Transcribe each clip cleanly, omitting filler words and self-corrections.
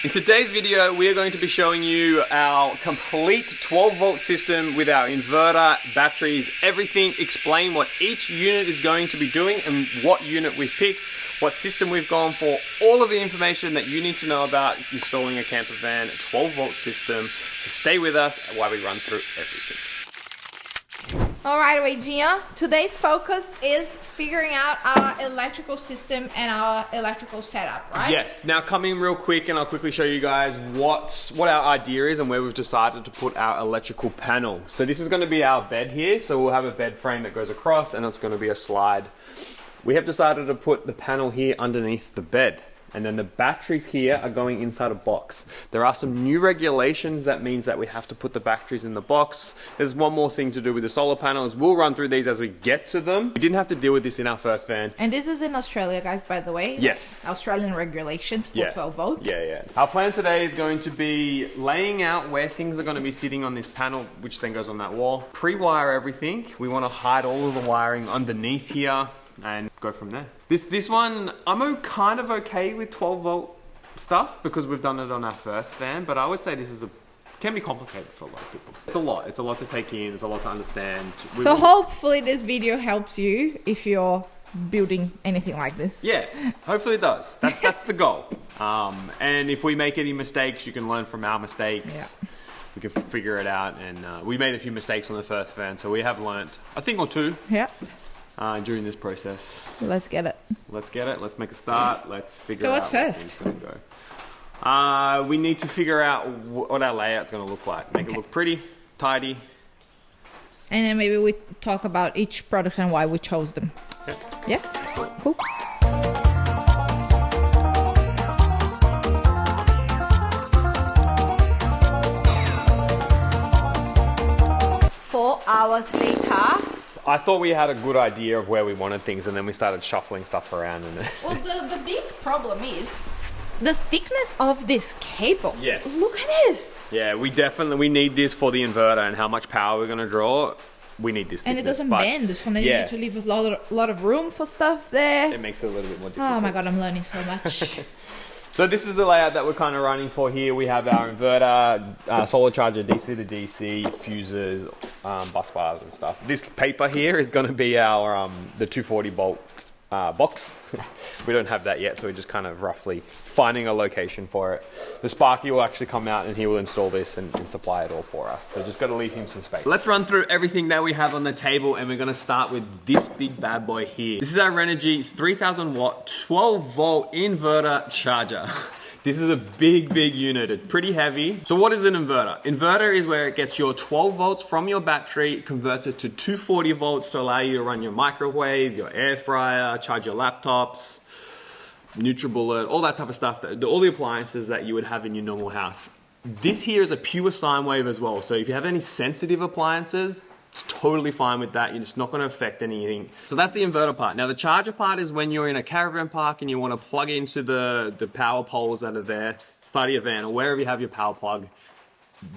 In today's video, we are going to be showing you our complete 12-volt system with our inverter, batteries, everything. Explain what each unit is going to be doing and what unit we've picked, what system we've gone for, all of the information that you need to know about installing a camper van 12-volt system. So stay with us while we run through everything. Alright, Regina, today's focus is figuring out our electrical system and our electrical setup, right? Yes. Now coming real quick, and I'll quickly show you guys what our idea is and where we've decided to put our electrical panel. So this is going to be our bed here. So we'll have a bed frame that goes across and it's going to be a slide. We have decided to put the panel here underneath the bed. And then the batteries here are going inside a box. There are some new regulations that means that we have to put the batteries in the box. There's one more thing to do with the solar panels. We'll run through these as we get to them. We didn't have to deal with this in our first van. And this is in Australia, guys, by the way. Yes. Australian regulations for 12 volt. Yeah. Our plan today is going to be laying out where things are going to be sitting on this panel, which then goes on that wall. Pre-wire everything. We want to hide all of the wiring underneath here and go from there. This one, I'm kind of okay with 12 volt stuff because we've done it on our first van, but I would say this is can be complicated for a lot of people. It's a lot to take in, it's a lot to understand. So hopefully this video helps you if you're building anything like this. Yeah, hopefully it does. That's the goal. And if we make any mistakes, you can learn from our mistakes. Yeah. We can figure it out, and we made a few mistakes on the first van, so we have learned a thing or two. Yeah. During this process. Let's get it. Let's make a start. Let's figure out what's where first? things gonna go. We need to figure out what our layout's gonna look like. Make it look pretty, tidy. And then maybe we talk about each product and why we chose them. Okay. Yeah? Cool. Hours later. I thought we had a good idea of where we wanted things, and then we started shuffling stuff around. And well, the big problem is the thickness of this cable. Yes. Look at this. Yeah, we need this for the inverter and how much power we're going to draw. We need this thickness. And it doesn't bend, so then you need to leave a lot of room for stuff there. It makes it a little bit more difficult. Oh my god, I'm learning so much. So this is the layout that we're kind of running for here. We have our inverter, solar charger, DC to DC, fuses, bus bars and stuff. This paper here is going to be our the 240 volt box. We don't have that yet, so we're just kind of roughly finding a location for it. The Sparky will actually come out and he will install this and supply it all for us. So just got to leave him some space. Let's run through everything that we have on the table, and we're going to start with this big bad boy here. This is our Renogy 3000 watt 12 volt inverter charger. This is a big unit. It's pretty heavy. So what is an inverter? Inverter is where it gets your 12 volts from your battery, converts it to 240 volts to allow you to run your microwave, your air fryer, charge your laptops, NutriBullet, all that type of stuff, all the appliances that you would have in your normal house. This here is a pure sine wave as well. So if you have any sensitive appliances, it's totally fine with that. It's not going to affect anything. So that's the inverter part. Now the charger part is when you're in a caravan park and you want to plug into the power poles that are there, start your van or wherever you have your power plug.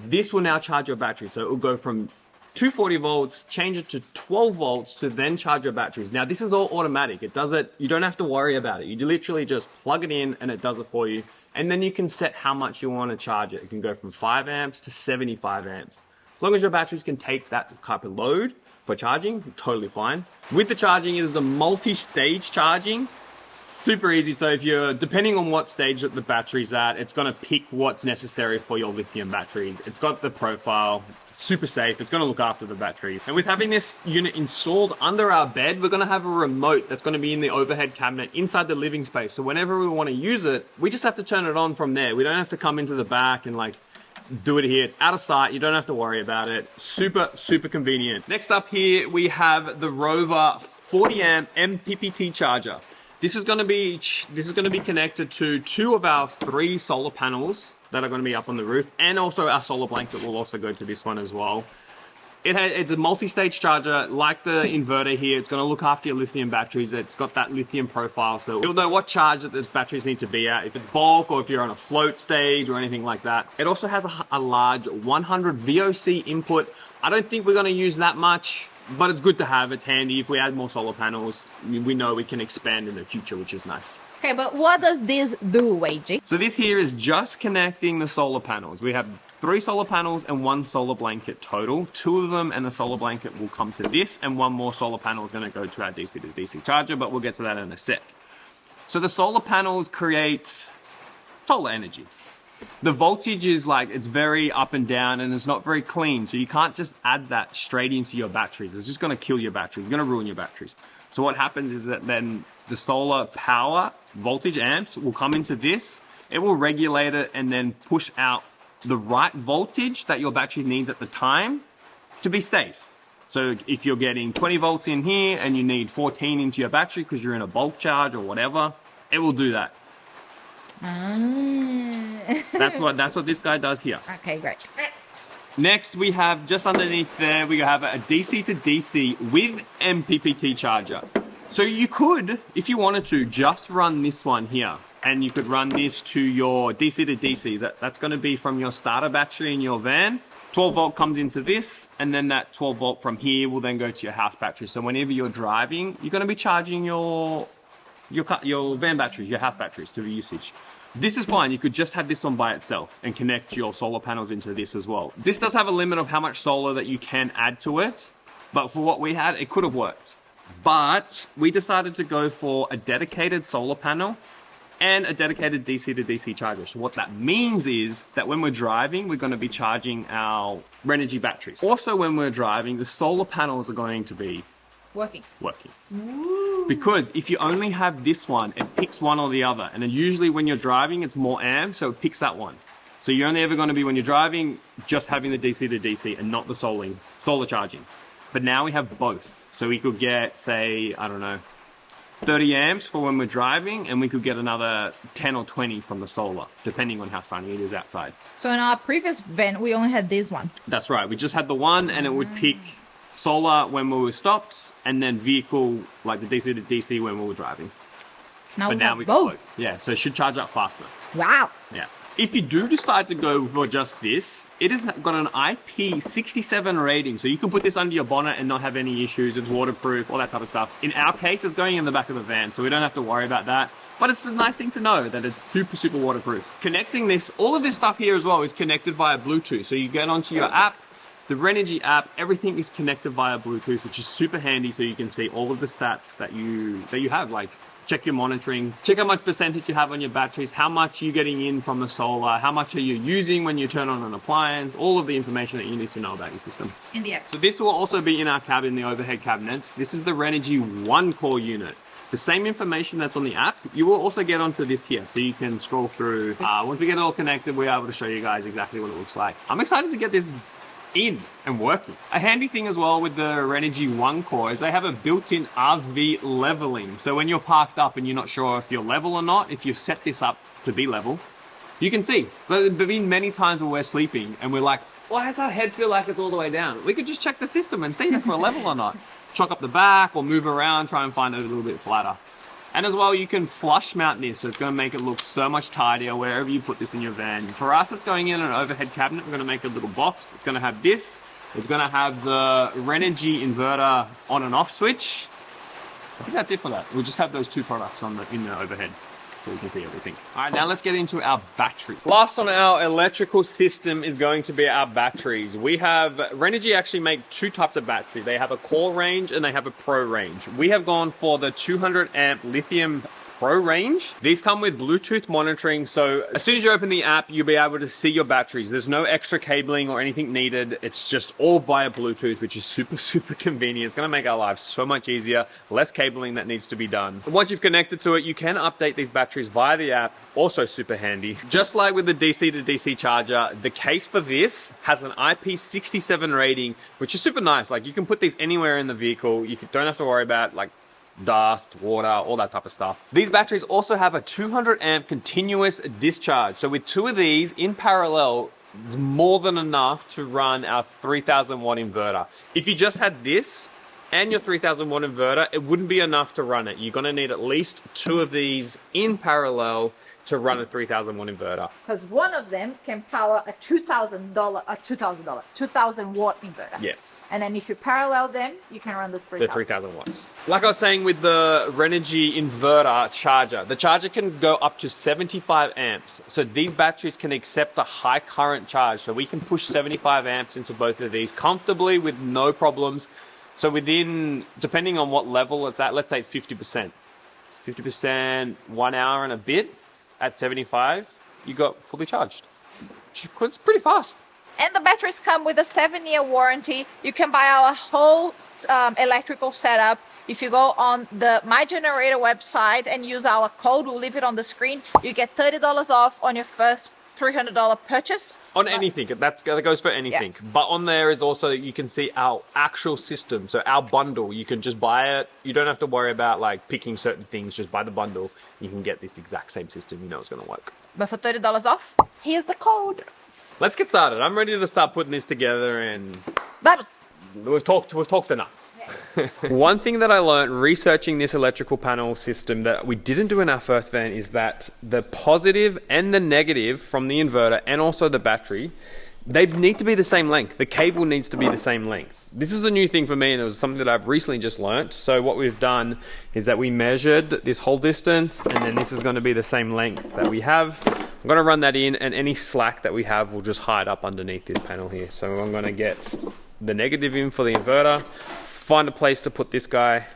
This will now charge your battery. So it will go from 240 volts, change it to 12 volts to then charge your batteries. Now this is all automatic. It does it, you don't have to worry about it. You literally just plug it in and it does it for you. And then you can set how much you want to charge it. It can go from 5 amps to 75 amps. As long as your batteries can take that type of load for charging, totally fine. With the charging, it is a multi-stage charging. Super easy. So if you're, depending on what stage that the battery's at, it's going to pick what's necessary for your lithium batteries. It's got the profile, super safe. It's going to look after the battery. And with having this unit installed under our bed, we're going to have a remote that's going to be in the overhead cabinet inside the living space. So whenever we want to use it, we just have to turn it on from there. We don't have to come into the back and like do it here. It's out of sight. You don't have to worry about it. Super convenient. Next up here, we have the Rover 40 amp MPPT charger. This is going to be connected to 2 of our 3 solar panels that are going to be up on the roof, and also our solar blanket will also go to this one as well. It's a multi-stage charger like the inverter here. It's going to look after your lithium batteries. It's got that lithium profile, so you'll know what charge that the batteries need to be at, if it's bulk or if you're on a float stage or anything like that. It also has a large 100 VOC input. I don't think we're going to use that much, but it's good to have. It's handy. If we add more solar panels, we know we can expand in the future, which is nice. Okay, but what does this do, Wagey? So this here is just connecting the solar panels. We have 3 solar panels and 1 solar blanket total. 2 of them and the solar blanket will come to this, and 1 more solar panel is going to go to our DC to DC charger, but we'll get to that in a sec. So the solar panels create solar energy. The voltage is like, it's very up and down and it's not very clean. So you can't just add that straight into your batteries. It's just going to kill your batteries. It's going to ruin your batteries. So what happens is that then the solar power voltage amps will come into this. It will regulate it and then push out the right voltage that your battery needs at the time to be safe. So if you're getting 20 volts in here and you need 14 into your battery because you're in a bulk charge or whatever, it will do that. That's what this guy does here. Okay, great. Next, we have just underneath there, we have a DC to DC with MPPT charger. So you could, if you wanted to, just run this one here. And you could run this to your DC to DC. That's going to be from your starter battery in your van. 12 volt comes into this, and then that 12 volt from here will then go to your house battery. So whenever you're driving, you're going to be charging your van batteries, your house batteries to the usage. This is fine. You could just have this one by itself and connect your solar panels into this as well. This does have a limit of how much solar that you can add to it, but for what we had, it could have worked. But we decided to go for a dedicated solar panel and a dedicated DC to DC charger. So what that means is that when we're driving, we're going to be charging our Renogy batteries. Also, when we're driving, the solar panels are going to be working. Ooh. Because if you only have this one, it picks one or the other. And then usually when you're driving, it's more amps, so it picks that one. So you're only ever going to be, when you're driving, just having the DC to DC and not the solar charging. But now we have both. So we could get, say, I don't know, 30 amps for when we're driving, and we could get another 10 or 20 from the solar, depending on how sunny it is outside. So in our previous van, we only had this one. That's right. We just had the one, and it would pick solar when we were stopped, and then vehicle, like the DC to DC, when we were driving. Now but we now have we both. got both. Yeah, so it should charge up faster. Wow. Yeah. If you do decide to go for just this, it has got an IP67 rating. So you can put this under your bonnet and not have any issues. It's waterproof, all that type of stuff. In our case, it's going in the back of the van, so we don't have to worry about that. But it's a nice thing to know that it's super, super waterproof. Connecting this, all of this stuff here as well is connected via Bluetooth. So you get onto your app, the Renogy app, everything is connected via Bluetooth, which is super handy, so you can see all of the stats that you have, like check your monitoring, check how much percentage you have on your batteries, how much you're getting in from the solar, how much are you using when you turn on an appliance, all of the information that you need to know about your system. In the app. So this will also be in our cabin, the overhead cabinets. This is the Renogy 1 core unit. The same information that's on the app, you will also get onto this here, so you can scroll through. Once we get it all connected, we're able to show you guys exactly what it looks like. I'm excited to get this in and working. A handy thing as well with the Renogy 1 core is they have a built-in RV leveling. So when you're parked up and you're not sure if you're level or not, if you've set this up to be level, you can see. There have been many times where we're sleeping and we're like, why does our head feel like it's all the way down? We could just check the system and see if we're level or not. Chalk up the back or move around, try and find it a little bit flatter. And as well, you can flush mount this, so it's going to make it look so much tidier wherever you put this in your van. For us, it's going in an overhead cabinet. We're going to make a little box. It's going to have this. It's going to have the Renogy inverter on and off switch. I think that's it for that. We'll just have those 2 products in the overhead, so we can see everything. All right, now let's get into our battery. Last on our electrical system is going to be our batteries. We have, Renogy actually make 2 types of battery. They have a core range and they have a pro range. We have gone for the 200 amp lithium Pro range. These come with Bluetooth monitoring, so as soon as you open the app, you'll be able to see your batteries. There's no extra cabling or anything needed. It's just all via Bluetooth, which is super, super convenient. It's gonna make our lives so much easier, less cabling that needs to be done. And once you've connected to it, you can update these batteries via the app, also super handy. Just like with the DC to DC charger, the case for this has an IP67 rating, which is super nice. Like, you can put these anywhere in the vehicle. You don't have to worry about like dust, water, all that type of stuff. These batteries also have a 200 amp continuous discharge. So with 2 of these in parallel, it's more than enough to run our 3000 watt inverter. If you just had this and your 3000 watt inverter, it wouldn't be enough to run it. You're gonna need at least 2 of these in parallel to run a 3,000 watt inverter. Because one of them can power a $2,000 watt inverter. Yes. And then if you parallel them, you can run the 3,000. The 3,000 watts. Like I was saying with the Renogy inverter charger, the charger can go up to 75 amps. So these batteries can accept a high current charge. So we can push 75 amps into both of these comfortably with no problems. So within, depending on what level it's at, let's say it's 50%. 50%, 1 hour and a bit at 75, you got fully charged. It's pretty fast. And the batteries come with a 7-year warranty. You can buy our whole electrical setup. If you go on the My Generator website and use our code, we'll leave it on the screen, you get $30 off on your first $300 purchase. On anything, that goes for anything. Yeah. But on there is also, you can see our actual system. So our bundle, you can just buy it. You don't have to worry about like picking certain things, just buy the bundle. You can get this exact same system, you know it's gonna work. But for $30 off, here's the code. Let's get started. I'm ready to start putting this together and But we've talked enough. One thing that I learned researching this electrical panel system that we didn't do in our first van is that the positive and the negative from the inverter and also the battery, they need to be the same length. The cable needs to be the same length. This is a new thing for me and it was something that I've recently just learnt. So what we've done is that we measured this whole distance and then this is going to be the same length that we have. I'm going to run that in and any slack that we have will just hide up underneath this panel here. So I'm going to get the negative in for the inverter, find a place to put this guy,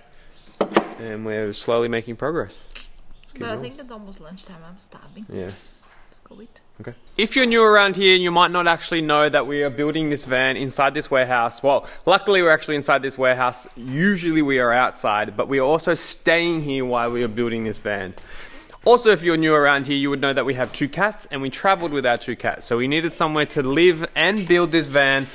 and we're slowly making progress. But I think it's almost lunchtime. I'm starving. Yeah. Let's go eat. Okay. If you're new around here, you might not actually know that we are building this van inside this warehouse. Well, luckily we're actually inside this warehouse. Usually we are outside, but we are also staying here while we are building this van. Also, if you're new around here, you would know that we have 2 cats and we traveled with our 2 cats. So we needed somewhere to live and build this van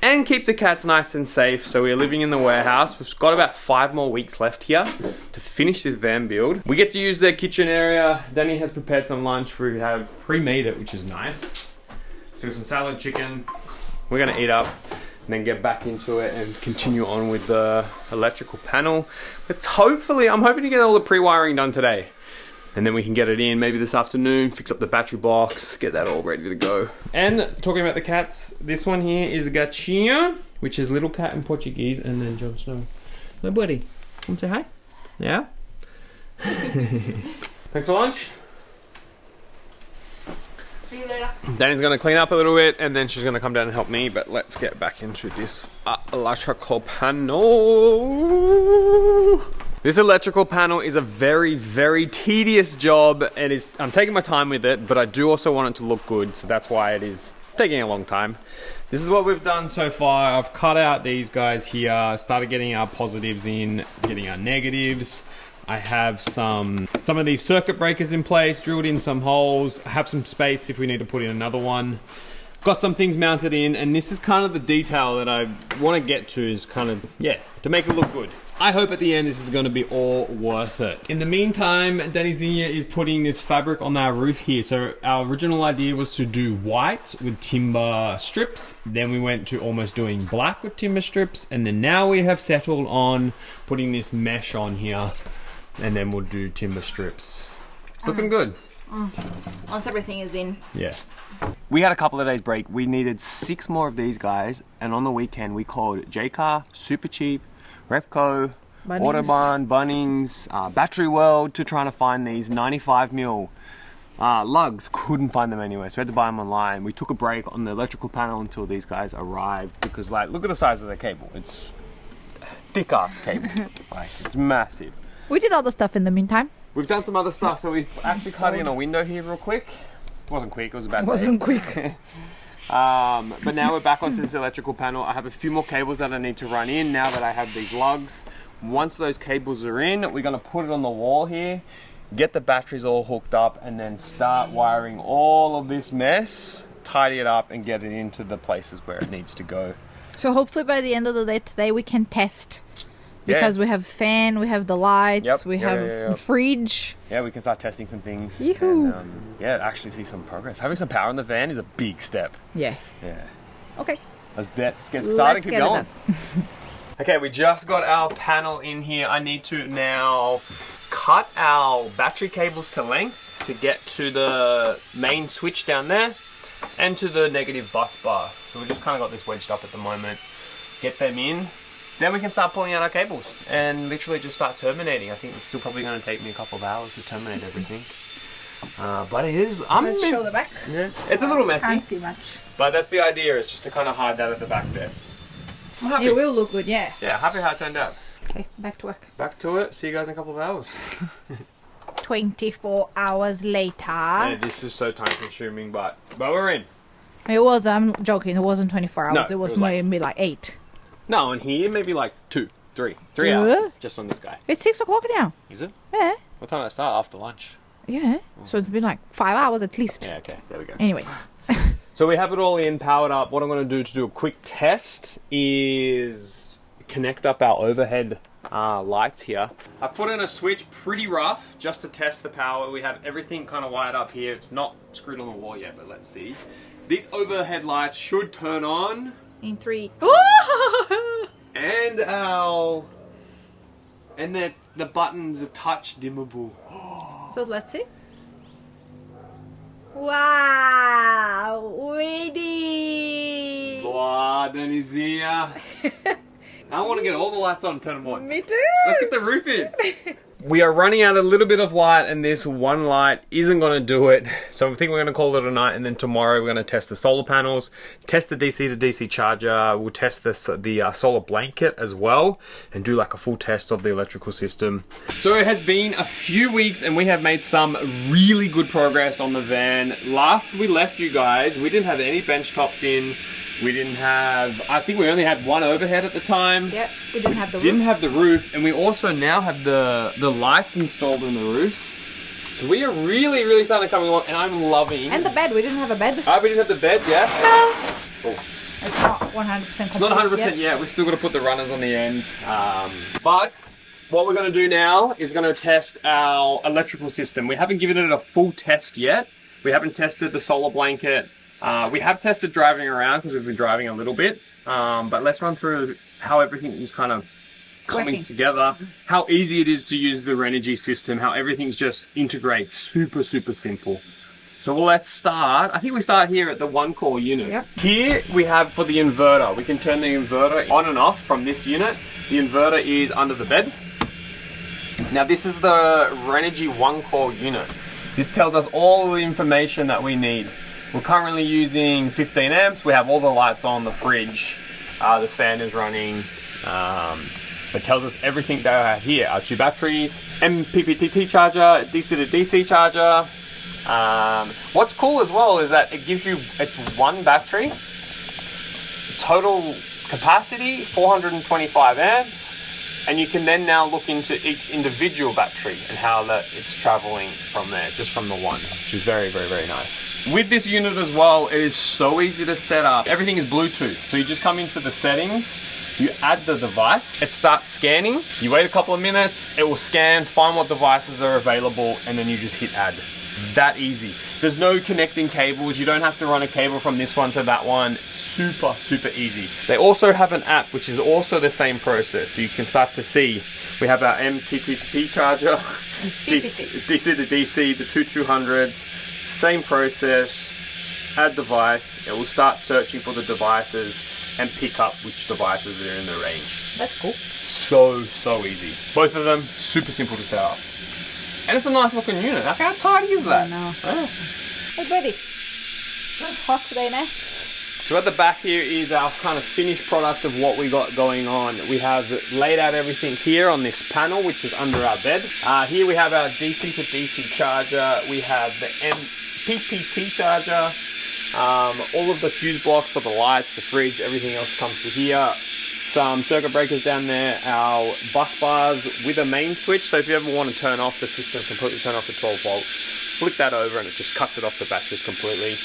and keep the cats nice and safe. So we're living in the warehouse. We've got about 5 more weeks left here to finish this van build. We get to use their kitchen area. Dani has prepared some lunch. We have pre-made it, which is nice. So some salad, chicken. We're gonna eat up and then get back into it and continue on with the electrical panel. I'm hoping to get all the pre-wiring done today. And then we can get it in maybe this afternoon, fix up the battery box, get that all ready to go. And talking about the cats, this one here is Gatinha, which is little cat in Portuguese, and then Jon Snow. Hi buddy, come say hi. Yeah? Thanks for lunch. See you later. Dani's gonna clean up a little bit and then she's gonna come down and help me, but let's get back into this electrical panel. This electrical panel is a very, very tedious job and I'm taking my time with it, but I do also want it to look good, so that's why it is taking a long time. This is what we've done so far. I've cut out these guys here, started getting our positives in, getting our negatives. I have some of these circuit breakers in place, drilled in some holes. I have some space if we need to put in another one. Got some things mounted in, and this is kind of the detail that I want to get to, is kind of, yeah, to make it look good. I hope at the end this is going to be all worth it. In the meantime, Dani Zinha is putting this fabric on our roof here. So our original idea was to do white with timber strips. Then we went to almost doing black with timber strips. And then now we have settled on putting this mesh on here. And then we'll do timber strips. It's looking good. Once everything is in. Yeah. We had a couple of days break. We needed 6 more of these guys. And on the weekend we called J-Car, Super Cheap, Repco, Autobahn, Bunnings, Battery World to trying to find these 95mm lugs. Couldn't find them anywhere, so we had to buy them online. We took a break on the electrical panel until these guys arrived because, like, look at the size of the cable. It's thick ass cable. Like, it's massive. We did all the stuff in the meantime. We've done some other stuff, so we actually cut in a window here real quick. It wasn't quick, it was about. It wasn't quick. But now we're back onto this electrical panel. I have a few more cables that I need to run in now that I have these lugs. Once those cables are in, we're going to put it on the wall here, get the batteries all hooked up, and then start wiring all of this mess, tidy it up, and get it into the places where it needs to go. So hopefully by the end of the day today we can test. Because we have fan, we have the lights, we have a fridge. Yeah, we can start testing some things. Yoo-hoo. And, yeah, actually see some progress. Having some power in the van is a big step. Yeah. Yeah. Okay. Let's get started, keep going. Okay, we just got our panel in here. I need to now cut our battery cables to length to get to the main switch down there and to the negative bus bar. So we just kind of got this wedged up at the moment. Get them in. Then we can start pulling out our cables and literally just start terminating. I think it's still probably going to take me a couple of hours to terminate everything. But it is... Let's show the back. Yeah. It's a little messy. Can't see much. But that's the idea, is just to kind of hide that at the back there. I'm happy. It will look good, yeah. Yeah, happy how it turned out. Okay, back to work. Back to it. See you guys in a couple of hours. 24 hours later. Yeah, this is so time consuming, but we're in. It was, I'm joking, it wasn't 24 hours. No, it was it was maybe like 8. No, and here maybe like 3 Yeah. hours just on this guy. It's 6 o'clock now. Is it? Yeah. What time did I start? After lunch. Yeah. So it's been like 5 hours at least. Yeah, okay, there we go. Anyways. So we have it all in, powered up. What I'm going to do a quick test is connect up our overhead lights here. I put in a switch pretty rough just to test the power. We have everything kind of wired up here. It's not screwed on the wall yet, but let's see. These overhead lights should turn on. In 3. And the buttons are touch dimmable. So let's see. Wow, really? Wow, Dani's here. I want to get all the lights on and turn them on. Me too. Let's get the roof in. We are running out a little bit of light, and this one light isn't going to do it. So I think we're going to call it a night, and then tomorrow we're going to test the solar panels, test the DC to DC charger, we'll test the solar blanket as well, and do like a full test of the electrical system. So it has been a few weeks, and we have made some really good progress on the van. Last we left you guys, we didn't have any bench tops in. We didn't have, I think we only had one overhead at the time. Yep, we didn't have the roof. Didn't have the roof, and we also now have the lights installed in the roof. So we are really starting to come along, and I'm loving. And the bed, we didn't have a bed. Oh, we didn't have the bed, yes. No. Oh. It's not 100% complete. It's not 100% yet. We're still got to put the runners on the end. But what we're going to do now is going to test our electrical system. We haven't given it a full test yet. We haven't tested the solar blanket. We have tested driving around because we've been driving a little bit, but let's run through how everything is kind of coming together, how easy it is to use the Renogy system, how everything's just integrates super simple. So let's start. I think we start here at the 1-core unit. Yep. Here we have for the inverter. We can turn the inverter on and off from this unit. The inverter is under the bed. Now this is the Renogy 1-core unit. This tells us all the information that we need. We're currently using 15 amps. We have all the lights on, the fridge, the fan is running. It tells us everything that I have here. Our 2 batteries, MPPT charger, DC to DC charger. What's cool as well is that it gives you, it's 1 battery, total capacity 425 amps, and you can then now look into each individual battery and how it's traveling from there, just from the one, which is very nice. With this unit as well, it is so easy to set up. Everything is Bluetooth, so you just come into the settings, you add the device, it starts scanning, you wait a couple of minutes, it will scan, find what devices are available, and then you just hit add. That easy. There's no connecting cables, you don't have to run a cable from this one to that one. Super easy. They also have an app which is also the same process, so you can start to see we have our MTTP charger, DC to DC, the 200s, same process, add device, it will start searching for the devices and pick up which devices are in the range. That's cool. So easy. Both of them super simple to set up. And it's a nice looking unit. How tidy is that? I know. Yeah. Hey buddy, it's hot today now. So at the back here is our kind of finished product of what we got going on. We have laid out everything here on this panel, which is under our bed. Here we have our DC to DC charger. We have the MPPT charger. All of the fuse blocks for the lights, the fridge, everything else comes to here. Some circuit breakers down there, our bus bars with a main switch. So if you ever want to turn off the system, completely turn off the 12 volt, flick that over and it just cuts it off the batteries completely.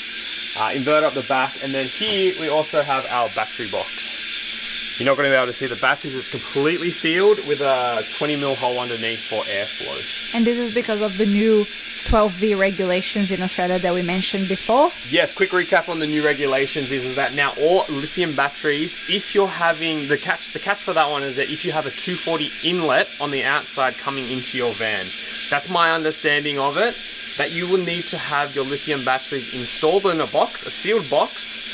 Inverter up the back, and then here we also have our battery box. You're not going to be able to see the batteries. It's completely sealed with a 20mm hole underneath for airflow. And this is because of the new 12V regulations in Australia that we mentioned before. Yes, quick recap on the new regulations is that now all lithium batteries, if you're having the catch for that one is that if you have a 240 inlet on the outside coming into your van, that's my understanding of it. that you will need to have your lithium batteries installed in a box, a sealed box,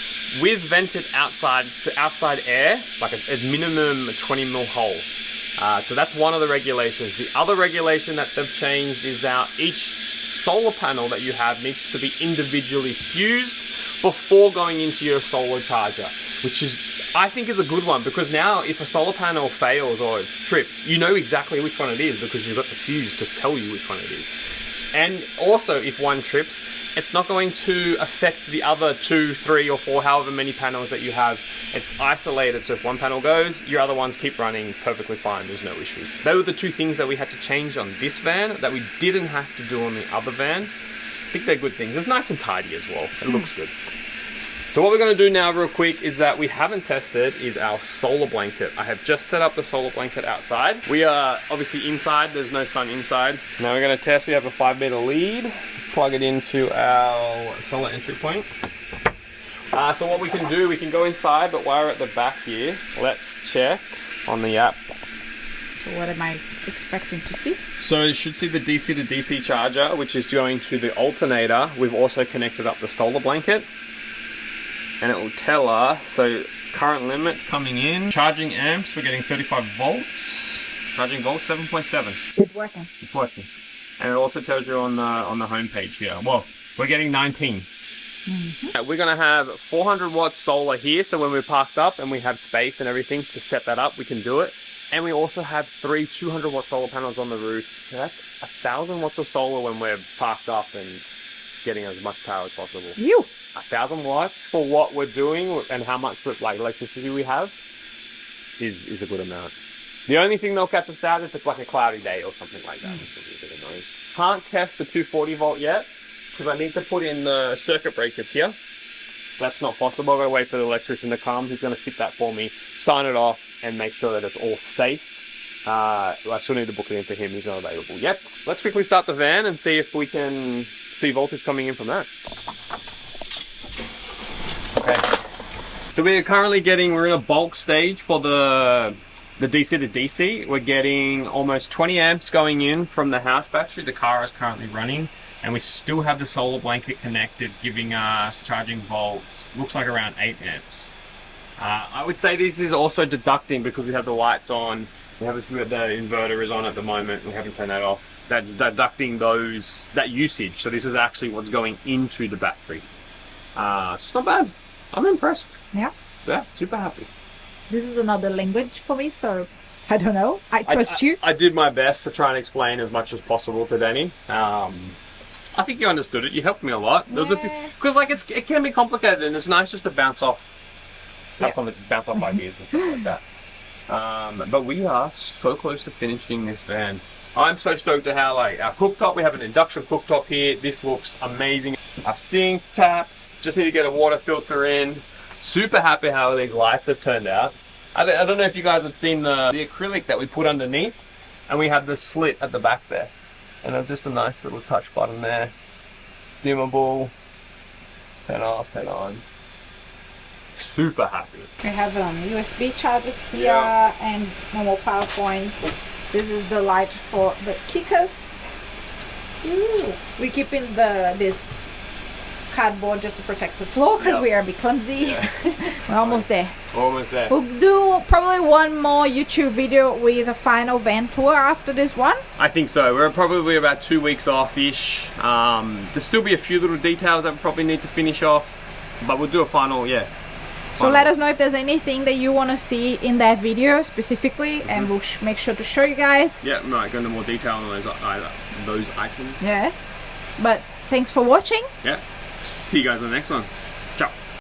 with vented outside to outside air, like a minimum 20 mil hole. So that's one of the regulations. The other regulation that they've changed is that each solar panel that you have needs to be individually fused before going into your solar charger, which is, I think, is a good one, because now if a solar panel fails or trips, you know exactly which one it is because you've got the fuse to tell you which one it is. And also, if one trips, it's not going to affect the other 2, 3, or 4, however many panels that you have. It's isolated, so if one panel goes, your other ones keep running perfectly fine, there's no issues. Those were the 2 things that we had to change on this van that we didn't have to do on the other van. I think they're good things. It's nice and tidy as well. It looks good. So what we're going to do now real quick is that we haven't tested is our solar blanket. I have just set up the solar blanket outside. We are obviously inside, there's no sun inside. Now we're going to test, we have a 5-meter lead. Let's plug it into our solar entry point. So what we can do, we can go inside, but while we're at the back here, let's check on the app. So what am I expecting to see? So you should see the DC to DC charger, which is going to the alternator. We've also connected up the solar blanket. And it will tell us, so current limits coming in. Charging amps, we're getting 35 volts. Charging volts, 7.7. It's working. It's working. And it also tells you on the home page here. Well, we're getting 19. We're going to have 400 watts solar here, so when we're parked up and we have space and everything to set that up, we can do it. And we also have 3 200 watt solar panels on the roof. So that's 1,000 watts of solar when we're parked up and getting as much power as possible. 1,000 watts for what we're doing and how much like electricity we have is a good amount. The only thing they'll catch us out if it's like a cloudy day or something like that. Which will be a bit annoying. Can't test the 240 volt yet because I need to put in the circuit breakers here. So that's not possible. I've got to wait for the electrician to come. He's going to fit that for me, sign it off, and make sure that it's all safe. I still need to book it in for him. He's not available yet. Let's quickly start the van and see if we can see voltage coming in from that. Okay, so we're currently we're in a bulk stage for the DC to DC. We're getting almost 20 amps going in from the house battery. The car is currently running, and we still have the solar blanket connected, giving us charging volts, looks like around 8 amps. I would say this is also deducting because we have the lights on. The inverter is on at the moment. We haven't turned that off. That's deducting that usage. So this is actually what's going into the battery. It's not bad. I'm impressed. Yeah, super happy. This is another language for me, so I don't know. I trust you. I did my best to try and explain as much as possible to Dani. I think you understood it. You helped me a lot. There was a few, because like it can be complicated, and it's nice just to bounce off ideas and stuff like that. But we are so close to finishing this van. I'm so stoked at how like our cooktop. We have an induction cooktop here. This looks amazing. Our sink, tap. Just need to get a water filter in. Super happy how these lights have turned out. I don't know if you guys had seen the acrylic that we put underneath, and we have the slit at the back there. And it's just a nice little touch button there. Dimmable. Turn off, turn on. Super happy. We have USB chargers here and normal power points. This is the light for the kickers. We're keeping this cardboard just to protect the floor because we are a bit clumsy. We're almost there. Almost there. We'll do probably one more YouTube video with a final van tour after this one. I think so. We're probably about 2 weeks off-ish. There'll still be a few little details that we probably need to finish off, but we'll do a final, So let us know if there's anything that you want to see in that video specifically, and we'll make sure to show you guys. Yeah, we might go into more detail on those items. Yeah, but thanks for watching. Yeah, see you guys in the next one.